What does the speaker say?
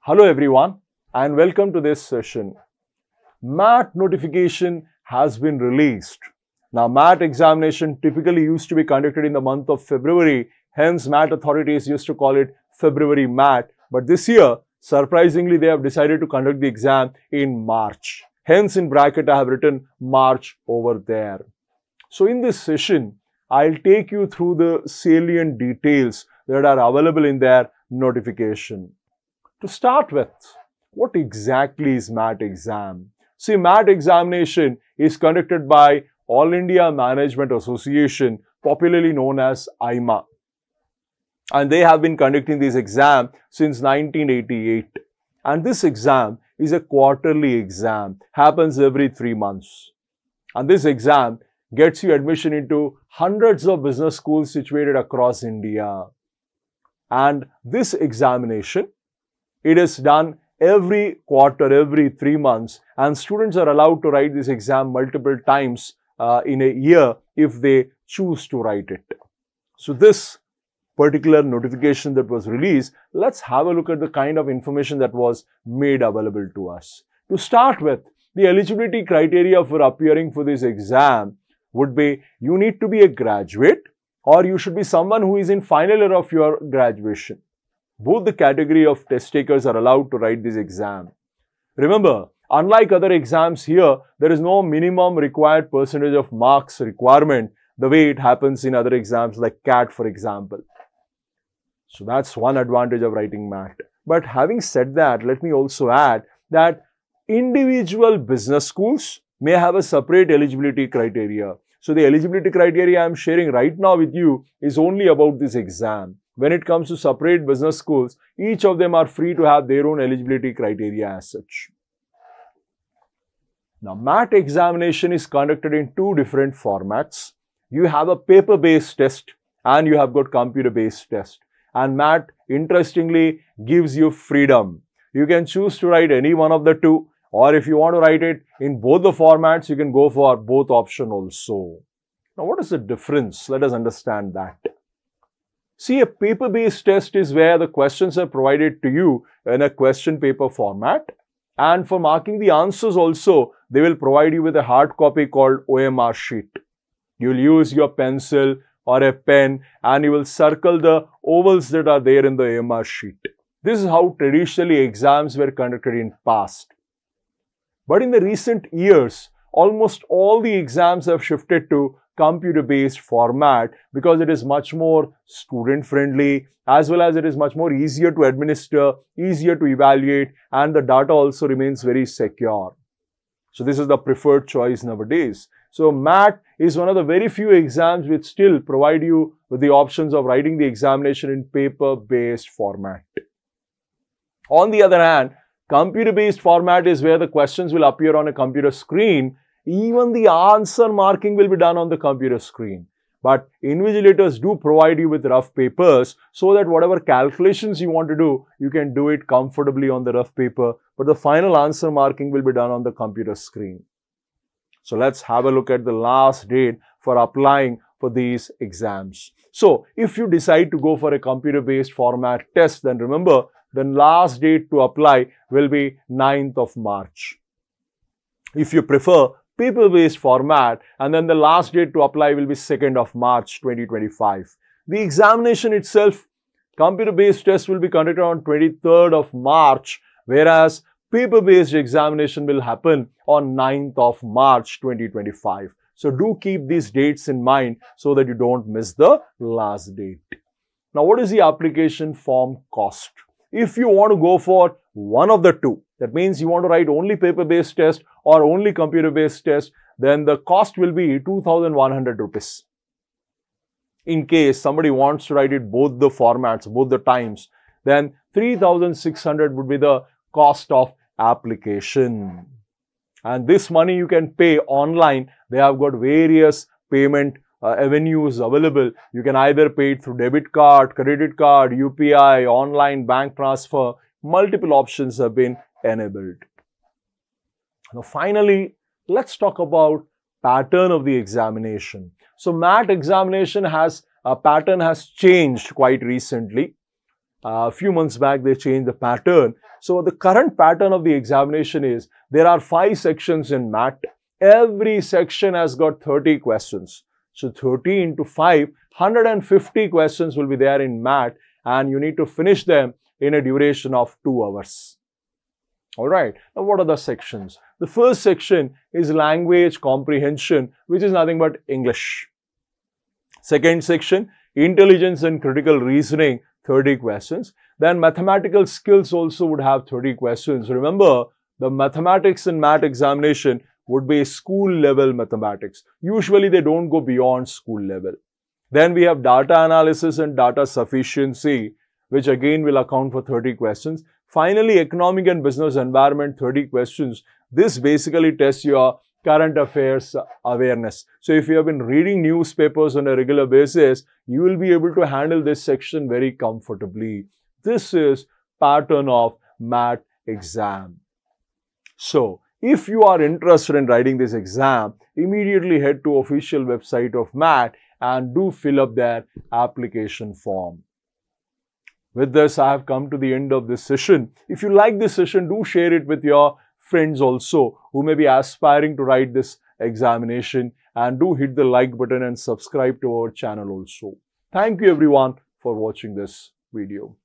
Hello everyone and welcome to this session. MAT notification has been released. Now MAT examination typically used to be conducted in the month of February, hence MAT authorities used to call it February MAT, but this year surprisingly they have decided to conduct the exam in March. Hence in bracket I have written March over there. So in this session I'll take you through the salient details that are available in their notification. To start with, what exactly is MAT exam? See, MAT examination is conducted by All India Management Association, popularly known as IMA. And they have been conducting this exam since 1988. And this exam is a quarterly exam, happens every 3 months. And this exam gets you admission into hundreds of business schools situated across India. And this examination, it is done every quarter, every 3 months, and students are allowed to write this exam multiple times in a year if they choose to write it. So this particular notification that was released, let's have a look at the kind of information that was made available to us. To start with, the eligibility criteria for appearing for this exam would be you need to be a graduate or you should be someone who is in final year of your graduation. Both the category of test takers are allowed to write this exam. Remember, unlike other exams here, there is no minimum required percentage of marks requirement the way it happens in other exams like CAT for example. So that's one advantage of writing MAT. But having said that, let me also add that individual business schools may have a separate eligibility criteria. So the eligibility criteria I am sharing right now with you is only about this exam. When it comes to separate business schools, each of them are free to have their own eligibility criteria as such. Now, MAT examination is conducted in two different formats. You have a paper-based test and you have got computer-based test. And MAT, interestingly, gives you freedom. You can choose to write any one of the two, or if you want to write it in both the formats, you can go for both option also. Now, what is the difference? Let us understand that. See, a paper-based test is where the questions are provided to you in a question paper format, and for marking the answers also, they will provide you with a hard copy called OMR sheet. You will use your pencil or a pen and you will circle the ovals that are there in the OMR sheet. This is how traditionally exams were conducted in past. But in the recent years, almost all the exams have shifted to computer-based format because it is much more student-friendly as well as it is much more easier to administer, easier to evaluate, and the data also remains very secure. So this is the preferred choice nowadays. So MAT is one of the very few exams which still provide you with the options of writing the examination in paper-based format. On the other hand, computer-based format is where the questions will appear on a computer screen. Even the answer marking will be done on the computer screen. But invigilators do provide you with rough papers so that whatever calculations you want to do, you can do it comfortably on the rough paper. But the final answer marking will be done on the computer screen. So let's have a look at the last date for applying for these exams. So if you decide to go for a computer-based format test, then remember the last date to apply will be 9th of March. If you prefer paper-based format, and then the last date to apply will be 2nd of March 2025. The examination itself, computer-based test will be conducted on 23rd of March, whereas paper-based examination will happen on 9th of March 2025. So do keep these dates in mind so that you don't miss the last date. Now, what is the application form cost? If you want to go for one of the two, that means you want to write only paper-based test or only computer-based test, then the cost will be 2,100 rupees. In case somebody wants to write it both the formats, both the times, then 3,600 would be the cost of application. And this money you can pay online. They have got various payment avenues available. You can either pay it through debit card, credit card, UPI, online bank transfer. Multiple options have been enabled. Now finally, let's talk about pattern of the examination. So MAT examination pattern has changed quite recently. A few months back, they changed the pattern. So the current pattern of the examination is there are 5 sections in MAT. Every section has got 30 questions. So 30 into 5, 150 questions will be there in MAT, and you need to finish them in a duration of 2 hours. Alright, now what are the sections? The first section is language comprehension, which is nothing but English. Second section, intelligence and critical reasoning, 30 questions. Then mathematical skills also would have 30 questions. Remember, the mathematics and math examination would be school level mathematics. Usually they don't go beyond school level. Then we have data analysis and data sufficiency, which again will account for 30 questions. Finally, economic and business environment, 30 questions. This basically tests your current affairs awareness. So if you have been reading newspapers on a regular basis, you will be able to handle this section very comfortably. This is pattern of MAT exam. So if you are interested in writing this exam, immediately head to official website of MAT and do fill up their application form. With this, I have come to the end of this session. If you like this session, do share it with your friends also who may be aspiring to write this examination, and do hit the like button and subscribe to our channel also. Thank you everyone for watching this video.